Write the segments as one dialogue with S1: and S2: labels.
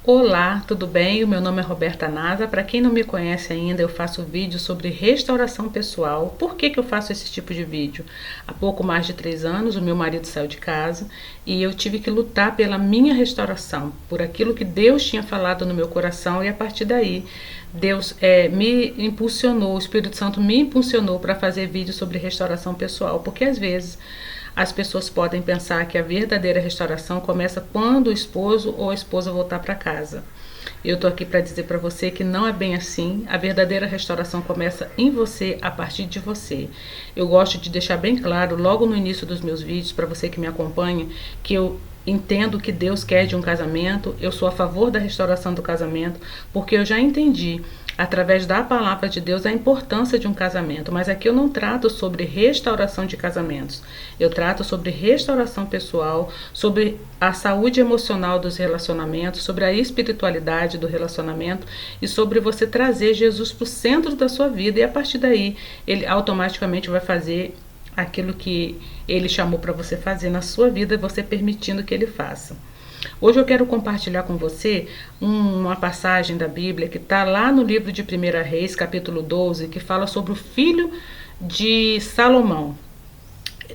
S1: Olá, tudo bem? O meu nome é Roberta Nasa. Para quem não me conhece ainda, eu faço vídeos sobre restauração pessoal. Por que eu faço esse tipo de vídeo? Há pouco mais de 3 anos, o meu marido saiu de casa e eu tive que lutar pela minha restauração, por aquilo que Deus tinha falado no meu coração, e a partir daí Deus me impulsionou, o Espírito Santo me impulsionou para fazer vídeos sobre restauração pessoal, porque às vezes as pessoas podem pensar que a verdadeira restauração começa quando o esposo ou a esposa voltar para casa. Eu estou aqui para dizer para você que não é bem assim. A verdadeira restauração começa em você, a partir de você. Eu gosto de deixar bem claro, logo no início dos meus vídeos, para você que me acompanha, que eu entendo o que Deus quer de um casamento. Eu sou a favor da restauração do casamento, porque eu já entendi através da palavra de Deus a importância de um casamento, mas aqui eu não trato sobre restauração de casamentos, eu trato sobre restauração pessoal, sobre a saúde emocional dos relacionamentos, sobre a espiritualidade do relacionamento e sobre você trazer Jesus para o centro da sua vida, e a partir daí ele automaticamente vai fazer aquilo que ele chamou para você fazer na sua vida, você permitindo que ele faça. Hoje eu quero compartilhar com você uma passagem da Bíblia que está lá no livro de 1 Reis, capítulo 12, que fala sobre o filho de Salomão.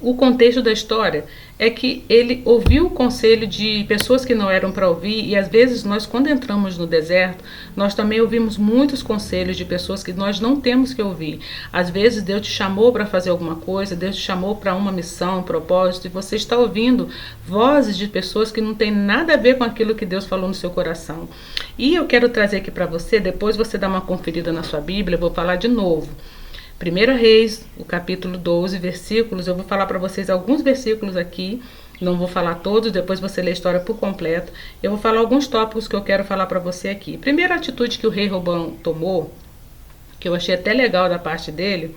S1: O contexto da história é que ele ouviu o conselho de pessoas que não eram para ouvir, e às vezes nós, quando entramos no deserto, nós também ouvimos muitos conselhos de pessoas que nós não temos que ouvir. Às vezes Deus te chamou para fazer alguma coisa, Deus te chamou para uma missão, um propósito, e você está ouvindo vozes de pessoas que não tem nada a ver com aquilo que Deus falou no seu coração. E eu quero trazer aqui para você, depois você dá uma conferida na sua Bíblia, eu vou falar de novo. 1 Reis, o capítulo 12, versículos, eu vou falar para vocês alguns versículos aqui, não vou falar todos, depois você lê a história por completo. Eu vou falar alguns tópicos que eu quero falar para você aqui. Primeira atitude que o rei Roboão tomou, que eu achei até legal da parte dele,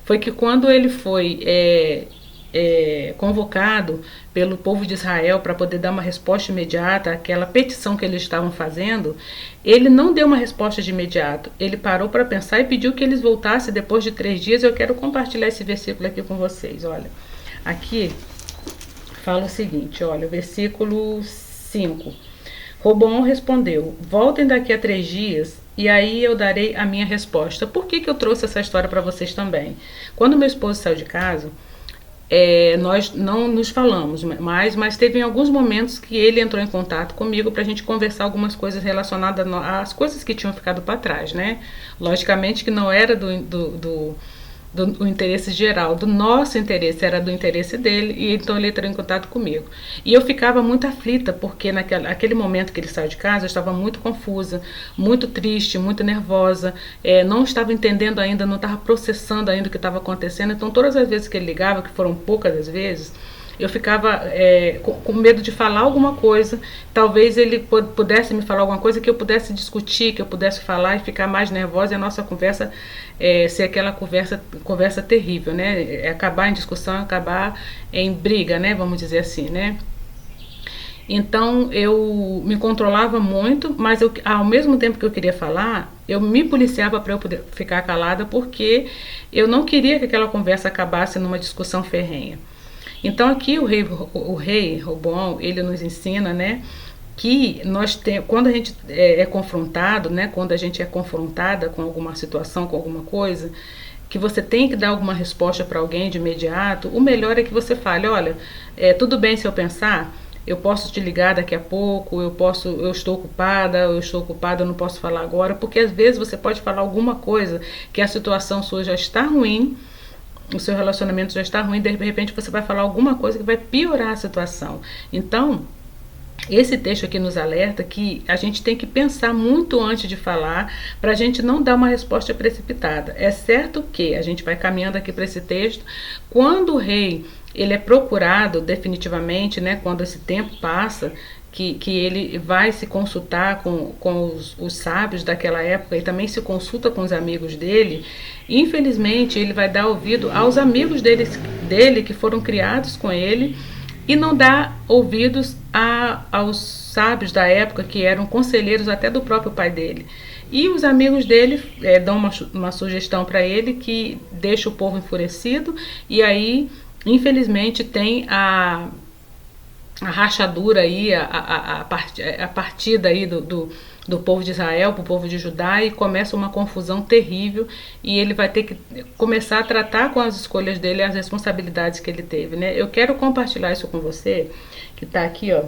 S1: foi que quando ele foi convocado pelo povo de Israel para poder dar uma resposta imediata àquela petição que eles estavam fazendo, ele não deu uma resposta de imediato. Ele parou para pensar e pediu que eles voltassem depois de 3 dias. Eu quero compartilhar esse versículo aqui com vocês. Olha, aqui fala o seguinte, olha, o versículo 5. Roboão respondeu: voltem daqui a 3 dias e aí eu darei a minha resposta. Por que eu trouxe essa história para vocês também? Quando meu esposo saiu de casa, nós não nos falamos mais, mas teve em alguns momentos que ele entrou em contato comigo para a gente conversar algumas coisas relacionadas às coisas que tinham ficado para trás, né? Logicamente que não era do interesse geral, do nosso interesse, era do interesse dele, e então ele entrou em contato comigo. E eu ficava muito aflita, porque naquele momento que ele saiu de casa, eu estava muito confusa, muito triste, muito nervosa, não estava entendendo ainda, não estava processando ainda o que estava acontecendo. Então todas as vezes que ele ligava, que foram poucas as vezes, eu ficava com medo de falar alguma coisa. Talvez ele pudesse me falar alguma coisa que eu pudesse discutir, que eu pudesse falar e ficar mais nervosa, e a nossa conversa ser aquela conversa terrível, né? Acabar em discussão, acabar em briga, né? Vamos dizer assim, né? Então eu me controlava muito, mas ao mesmo tempo que eu queria falar, eu me policiava para eu poder ficar calada, porque eu não queria que aquela conversa acabasse numa discussão ferrenha. Então aqui o rei Roboão, ele nos ensina, né, que quando a gente é confrontado, né, quando a gente é confrontada com alguma situação, com alguma coisa, que você tem que dar alguma resposta para alguém de imediato, o melhor é que você fale: olha, tudo bem se eu pensar, eu posso te ligar daqui a pouco, eu estou ocupada, eu não posso falar agora, porque às vezes você pode falar alguma coisa que a situação sua já está ruim, o seu relacionamento já está ruim, de repente você vai falar alguma coisa que vai piorar a situação. Então, esse texto aqui nos alerta que a gente tem que pensar muito antes de falar, para a gente não dar uma resposta precipitada. É certo que a gente vai caminhando aqui para esse texto, quando o rei ele é procurado definitivamente, né, quando esse tempo passa, que ele vai se consultar com os sábios daquela época, e também se consulta com os amigos dele. Infelizmente ele vai dar ouvido aos amigos dele que foram criados com ele, e não dá ouvidos aos sábios da época, que eram conselheiros até do próprio pai dele. E os amigos dele dão uma sugestão para ele que deixa o povo enfurecido, e aí infelizmente tem a rachadura aí, a partida aí do povo de Israel para o povo de Judá, e começa uma confusão terrível, e ele vai ter que começar a tratar com as escolhas dele, as responsabilidades que ele teve, né? Eu quero compartilhar isso com você, que está aqui, ó,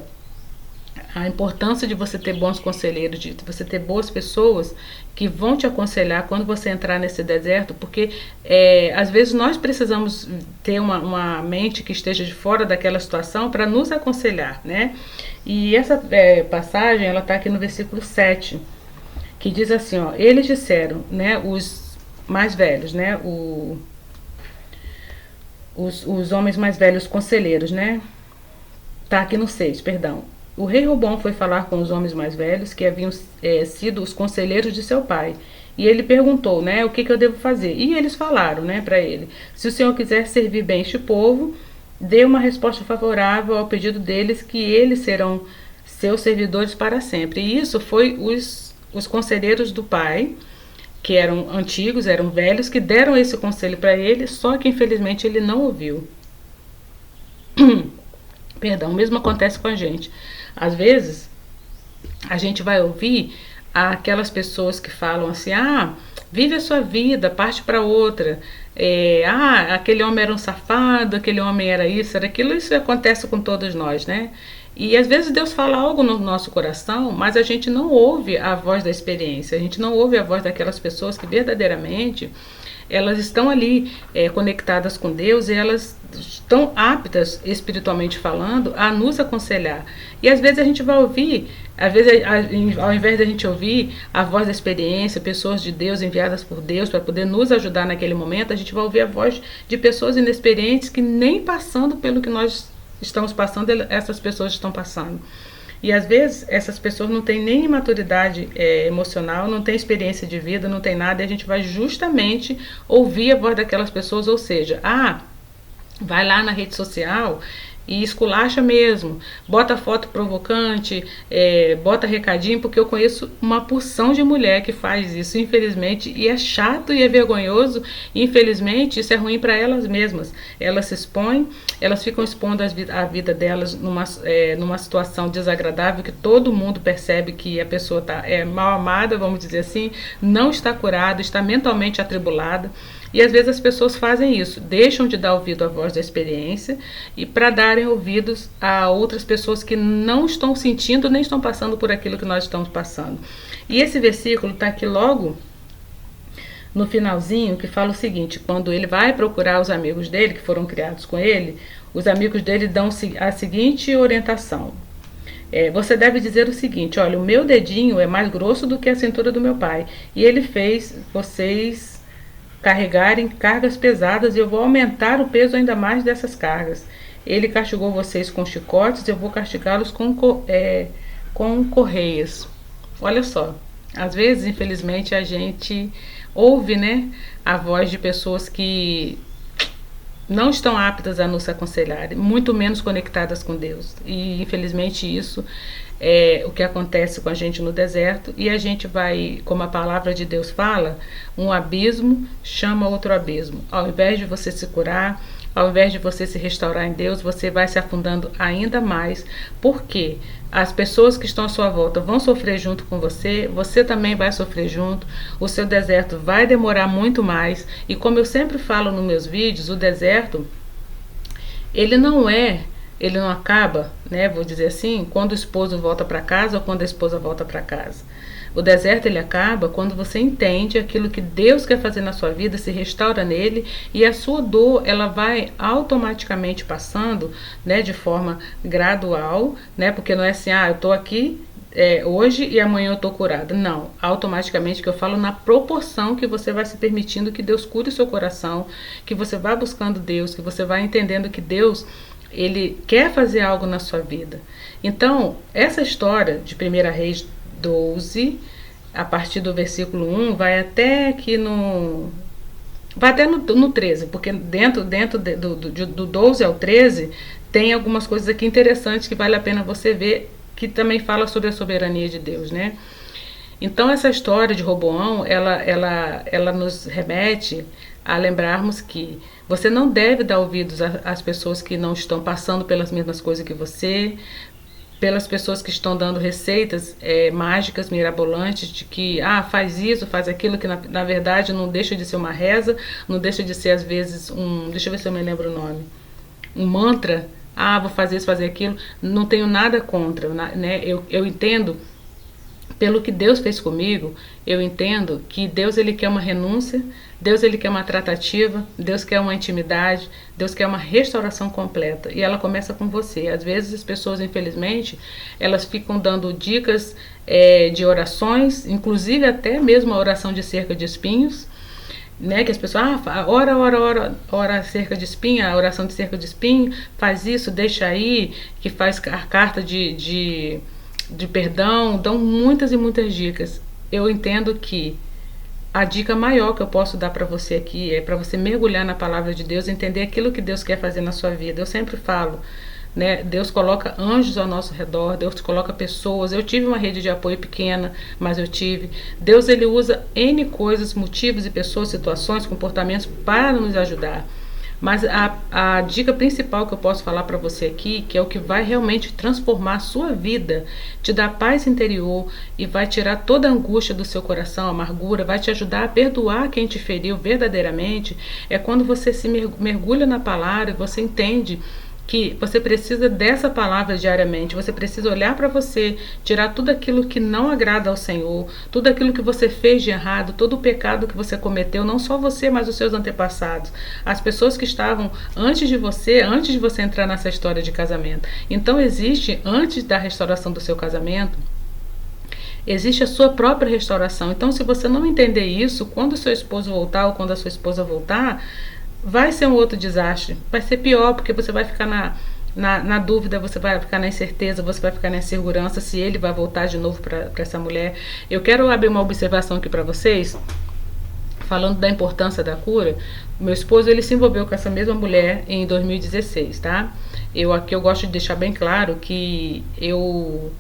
S1: a importância de você ter bons conselheiros, de você ter boas pessoas que vão te aconselhar quando você entrar nesse deserto, porque às vezes nós precisamos ter uma mente que esteja de fora daquela situação para nos aconselhar, né? E essa passagem, ela está aqui no versículo 7, que diz assim, ó, eles disseram, né, os mais velhos, né, os homens mais velhos, conselheiros, né? Tá aqui no 6, perdão. O rei Roboão foi falar com os homens mais velhos, que haviam sido os conselheiros de seu pai. E ele perguntou, né, o que eu devo fazer? E eles falaram, né, para ele, se o senhor quiser servir bem este povo, dê uma resposta favorável ao pedido deles, que eles serão seus servidores para sempre. E isso foi os conselheiros do pai, que eram antigos, eram velhos, que deram esse conselho para ele, só que infelizmente ele não ouviu. Perdão, o mesmo acontece com a gente. Às vezes, a gente vai ouvir aquelas pessoas que falam assim, vive a sua vida, parte para outra. Aquele homem era um safado, aquele homem era isso, era aquilo. Isso acontece com todos nós, né? E às vezes Deus fala algo no nosso coração, mas a gente não ouve a voz da experiência, a gente não ouve a voz daquelas pessoas que verdadeiramente elas estão ali conectadas com Deus, e elas estão aptas, espiritualmente falando, a nos aconselhar. E às vezes a gente vai ouvir, às vezes ao invés da gente ouvir a voz da experiência, pessoas de Deus enviadas por Deus para poder nos ajudar naquele momento, a gente vai ouvir a voz de pessoas inexperientes que nem passando pelo que nós estamos passando, essas pessoas estão passando. E às vezes essas pessoas não têm nem maturidade emocional, não têm experiência de vida, não tem nada, e a gente vai justamente ouvir a voz daquelas pessoas, ou seja, vai lá na rede social e esculacha mesmo, bota foto provocante, bota recadinho, porque eu conheço uma porção de mulher que faz isso, infelizmente, e é chato e é vergonhoso, e infelizmente isso é ruim para elas mesmas. Elas se expõem, elas ficam expondo a vida delas numa situação desagradável, que todo mundo percebe que a pessoa está mal amada, vamos dizer assim, não está curada, está mentalmente atribulada. E às vezes as pessoas fazem isso, deixam de dar ouvido à voz da experiência e para darem ouvidos a outras pessoas que não estão sentindo nem estão passando por aquilo que nós estamos passando. E esse versículo está aqui logo no finalzinho, que fala o seguinte: quando ele vai procurar os amigos dele, que foram criados com ele, os amigos dele dão a seguinte orientação. Você deve dizer o seguinte: olha, o meu dedinho é mais grosso do que a cintura do meu pai, e ele fez vocês carregarem cargas pesadas, e eu vou aumentar o peso ainda mais dessas cargas. Ele castigou vocês com chicotes, eu vou castigá-los com correias. Olha só, às vezes, infelizmente, a gente ouve, né, a voz de pessoas que não estão aptas a nos aconselhar, muito menos conectadas com Deus. E infelizmente isso é o que acontece com a gente no deserto, e a gente vai, como a palavra de Deus fala, um abismo chama outro abismo. Ao invés de você se curar, ao invés de você se restaurar em Deus, você vai se afundando ainda mais, porque as pessoas que estão à sua volta vão sofrer junto com você, você também vai sofrer junto, o seu deserto vai demorar muito mais, e como eu sempre falo nos meus vídeos, o deserto, ele não acaba, né, vou dizer assim, quando o esposo volta para casa ou quando a esposa volta para casa. O deserto, ele acaba quando você entende aquilo que Deus quer fazer na sua vida, se restaura nele, e a sua dor, ela vai automaticamente passando, né, de forma gradual, né, porque não é assim, eu tô aqui hoje e amanhã eu tô curada. Não, automaticamente, que eu falo na proporção que você vai se permitindo que Deus cure o seu coração, que você vai buscando Deus, que você vai entendendo que Deus, ele quer fazer algo na sua vida. Então, essa história de 1 Reis 12, a partir do versículo 1, vai até aqui no 13, porque dentro do 12 ao 13 tem algumas coisas aqui interessantes que vale a pena você ver, que também fala sobre a soberania de Deus, né? Então essa história de Roboão, ela nos remete a lembrarmos que você não deve dar ouvidos às pessoas que não estão passando pelas mesmas coisas que você, pelas pessoas que estão dando receitas mágicas, mirabolantes, de que faz isso, faz aquilo, que na verdade não deixa de ser uma reza, não deixa de ser às vezes deixa eu ver se eu me lembro o nome, um mantra. Vou fazer isso, fazer aquilo. Não tenho nada contra, né? Eu entendo, pelo que Deus fez comigo, eu entendo que Deus, ele quer uma renúncia, Deus, ele quer uma tratativa, Deus quer uma intimidade, Deus quer uma restauração completa. E ela começa com você. Às vezes as pessoas, infelizmente, elas ficam dando dicas de orações, inclusive até mesmo a oração de cerca de espinhos, né, que as pessoas, ora cerca de espinho, a oração de cerca de espinho, faz isso, deixa aí, que faz a carta de perdão, dão muitas e muitas dicas. Eu entendo que a dica maior que eu posso dar para você aqui é para você mergulhar na palavra de Deus, entender aquilo que Deus quer fazer na sua vida. Eu sempre falo, né, Deus coloca anjos ao nosso redor, Deus coloca pessoas. Eu tive uma rede de apoio pequena, mas eu tive. Deus, ele usa N coisas, motivos e pessoas, situações, comportamentos para nos ajudar. Mas a dica principal que eu posso falar para você aqui, que é o que vai realmente transformar a sua vida, te dar paz interior e vai tirar toda a angústia do seu coração, a amargura, vai te ajudar a perdoar quem te feriu verdadeiramente, é quando você se mergulha na palavra e você entende que você precisa dessa palavra diariamente. Você precisa olhar para você, tirar tudo aquilo que não agrada ao Senhor, tudo aquilo que você fez de errado, todo o pecado que você cometeu, não só você, mas os seus antepassados, as pessoas que estavam antes de você entrar nessa história de casamento. Então existe, antes da restauração do seu casamento, existe a sua própria restauração. Então, se você não entender isso, quando o seu esposo voltar ou quando a sua esposa voltar, vai ser um outro desastre, vai ser pior, porque você vai ficar na dúvida, você vai ficar na incerteza, você vai ficar na insegurança se ele vai voltar de novo para essa mulher. Eu quero abrir uma observação aqui para vocês, falando da importância da cura. Meu esposo, ele se envolveu com essa mesma mulher em 2016, tá? Aqui eu gosto de deixar bem claro que eu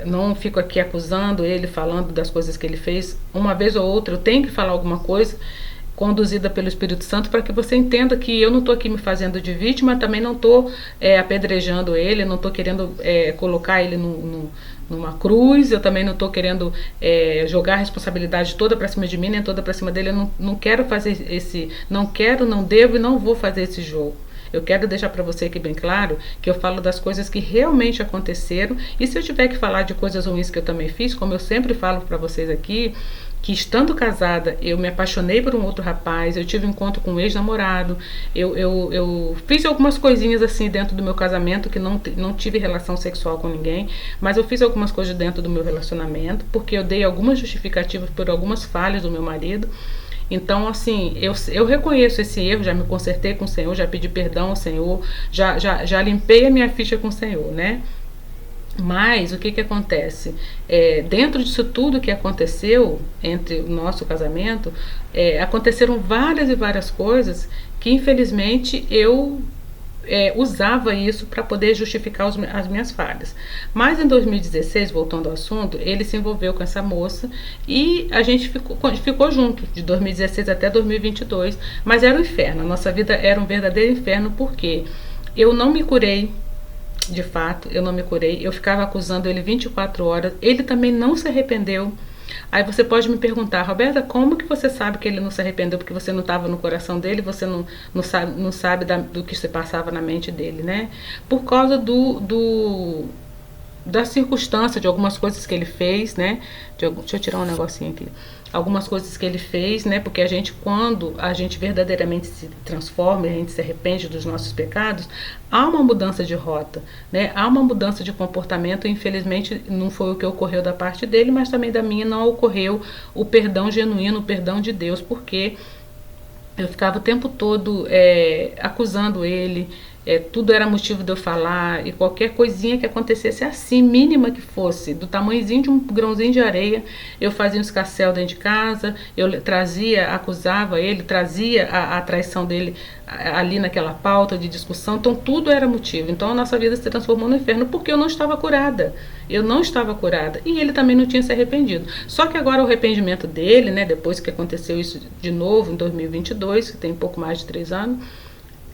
S1: não fico aqui acusando ele, falando das coisas que ele fez. Uma vez ou outra eu tenho que falar alguma coisa conduzida pelo Espírito Santo, para que você entenda que eu não estou aqui me fazendo de vítima, também não estou apedrejando ele, não estou querendo colocar ele numa cruz, eu também não estou querendo jogar a responsabilidade toda para cima de mim, nem toda para cima dele. Eu não quero fazer não devo e não vou fazer esse jogo. Eu quero deixar para você aqui bem claro que eu falo das coisas que realmente aconteceram, e se eu tiver que falar de coisas ruins que eu também fiz, como eu sempre falo para vocês aqui, que estando casada, eu me apaixonei por um outro rapaz, eu tive um encontro com um ex-namorado, eu fiz algumas coisinhas assim dentro do meu casamento, que não tive relação sexual com ninguém, mas eu fiz algumas coisas dentro do meu relacionamento, porque eu dei algumas justificativas por algumas falhas do meu marido. Então, assim, eu reconheço esse erro, já me consertei com o Senhor, já pedi perdão ao Senhor, já limpei a minha ficha com o Senhor, né? Mas o que acontece? Dentro disso tudo que aconteceu entre o nosso casamento, aconteceram várias e várias coisas que infelizmente eu usava isso para poder justificar as minhas falhas. Mas em 2016, voltando ao assunto, ele se envolveu com essa moça e a gente ficou junto de 2016 até 2022, mas era um inferno, a nossa vida era um verdadeiro inferno, porque eu não me curei. De fato, eu não me curei. Eu ficava acusando ele 24 horas. Ele também não se arrependeu. Aí você pode me perguntar, Roberta, como que você sabe que ele não se arrependeu? Porque você não estava no coração dele, você não sabe do que se passava na mente dele, né? Por causa da circunstância, de algumas coisas que ele fez, né? Deixa eu tirar um negocinho aqui. Algumas coisas que ele fez, né? Porque quando a gente verdadeiramente se transforma, a gente se arrepende dos nossos pecados, há uma mudança de rota, né? Há uma mudança de comportamento. Infelizmente não foi o que ocorreu da parte dele, mas também da minha não ocorreu o perdão genuíno, o perdão de Deus, porque eu ficava o tempo todo acusando ele, tudo era motivo de eu falar, e qualquer coisinha que acontecesse assim, mínima que fosse, do tamanhozinho de um grãozinho de areia, eu fazia um escarcéu dentro de casa, eu trazia, acusava ele, trazia a traição dele ali naquela pauta de discussão. Então tudo era motivo. Então a nossa vida se transformou no inferno porque eu não estava curada. Eu não estava curada. E ele também não tinha se arrependido. Só que agora o arrependimento dele, né, depois que aconteceu isso de novo em 2022, que tem pouco mais de 3 anos,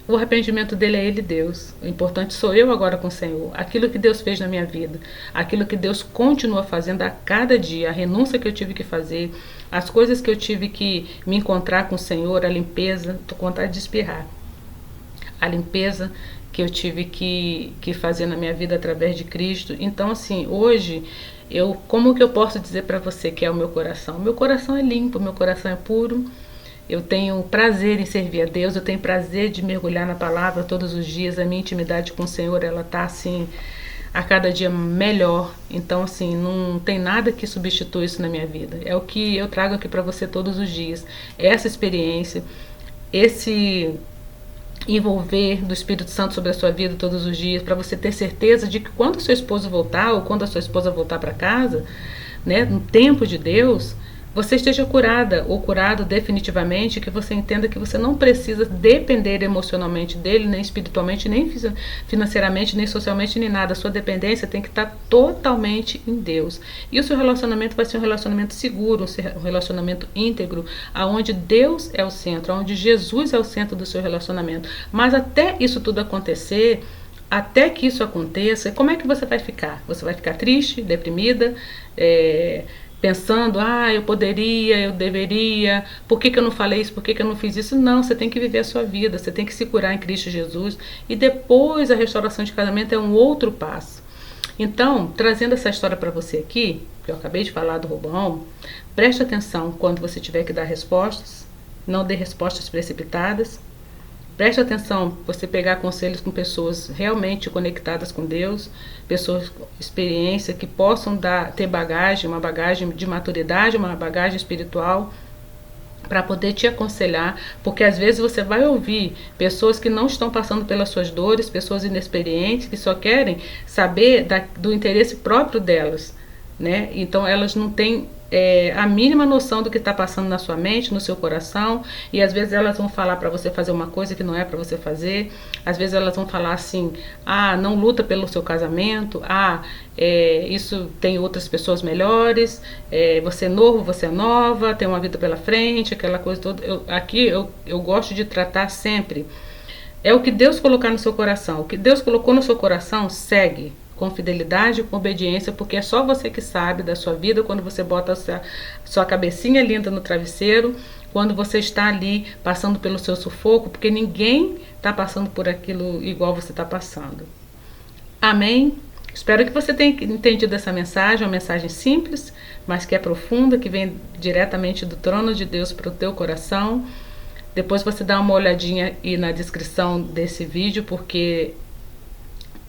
S1: o arrependimento dele é ele, Deus. O importante sou eu agora com o Senhor. Aquilo que Deus fez na minha vida, aquilo que Deus continua fazendo a cada dia, a renúncia que eu tive que fazer, as coisas que eu tive que me encontrar com o Senhor, a limpeza, tô com vontade de espirrar. A limpeza que eu tive que fazer na minha vida através de Cristo. Então, assim, hoje, como que eu posso dizer para você que é o meu coração? Meu coração é limpo, meu coração é puro. Eu tenho prazer em servir a Deus, eu tenho prazer de mergulhar na palavra todos os dias. A minha intimidade com o Senhor, ela tá assim, a cada dia melhor. Então, assim, não tem nada que substitua isso na minha vida. É o que eu trago aqui para você todos os dias. Essa experiência, esse envolver do Espírito Santo sobre a sua vida todos os dias, para você ter certeza de que quando o seu esposo voltar, ou quando a sua esposa voltar para casa, né, no tempo de Deus, você esteja curada ou curado definitivamente, que você entenda que você não precisa depender emocionalmente dele, nem espiritualmente, nem financeiramente, nem socialmente, nem nada. A sua dependência tem que estar totalmente em Deus. E o seu relacionamento vai ser um relacionamento seguro, um relacionamento íntegro, aonde Deus é o centro, aonde Jesus é o centro do seu relacionamento. Mas até isso tudo acontecer, até que isso aconteça, como é que você vai ficar? Você vai ficar triste, deprimida, pensando, eu poderia, eu deveria, por que eu não falei isso, por que eu não fiz isso? Não, você tem que viver a sua vida, você tem que se curar em Cristo Jesus, e depois a restauração de casamento é um outro passo. Então, trazendo essa história para você aqui, que eu acabei de falar do Roboão, preste atenção quando você tiver que dar respostas, não dê respostas precipitadas. Preste atenção, você pegar conselhos com pessoas realmente conectadas com Deus, pessoas com experiência, que possam ter bagagem, uma bagagem de maturidade, uma bagagem espiritual, para poder te aconselhar, porque às vezes você vai ouvir pessoas que não estão passando pelas suas dores, pessoas inexperientes, que só querem saber do interesse próprio delas, né? Então elas não têm a mínima noção do que está passando na sua mente, no seu coração, e às vezes elas vão falar para você fazer uma coisa que não é para você fazer. Às vezes elas vão falar assim, não luta pelo seu casamento, isso tem outras pessoas melhores, você é novo, você é nova, tem uma vida pela frente, aquela coisa toda. Eu gosto de tratar sempre, é o que Deus colocar no seu coração. O que Deus colocou no seu coração, segue com fidelidade e com obediência, porque é só você que sabe da sua vida quando você bota a sua cabecinha linda no travesseiro, quando você está ali passando pelo seu sufoco, porque ninguém está passando por aquilo igual você está passando. Amém? Espero que você tenha entendido essa mensagem, uma mensagem simples, mas que é profunda, que vem diretamente do trono de Deus para o teu coração. Depois você dá uma olhadinha aí na descrição desse vídeo, porque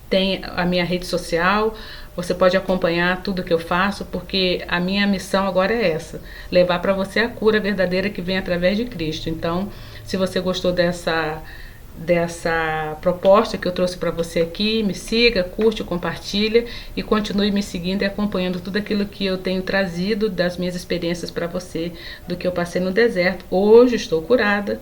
S1: tem a minha rede social, você pode acompanhar tudo que eu faço, porque a minha missão agora é essa, levar para você a cura verdadeira que vem através de Cristo. Então, se você gostou dessa proposta que eu trouxe para você aqui, me siga, curte, compartilha e continue me seguindo e acompanhando tudo aquilo que eu tenho trazido das minhas experiências para você, do que eu passei no deserto. Hoje estou curada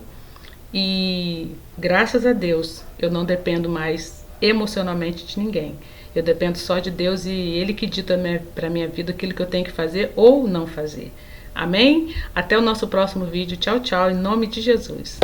S1: e, graças a Deus, eu não dependo mais emocionalmente de ninguém. Eu dependo só de Deus, e Ele que dita para minha vida aquilo que eu tenho que fazer ou não fazer. Amém? Até o nosso próximo vídeo. Tchau, tchau, em nome de Jesus.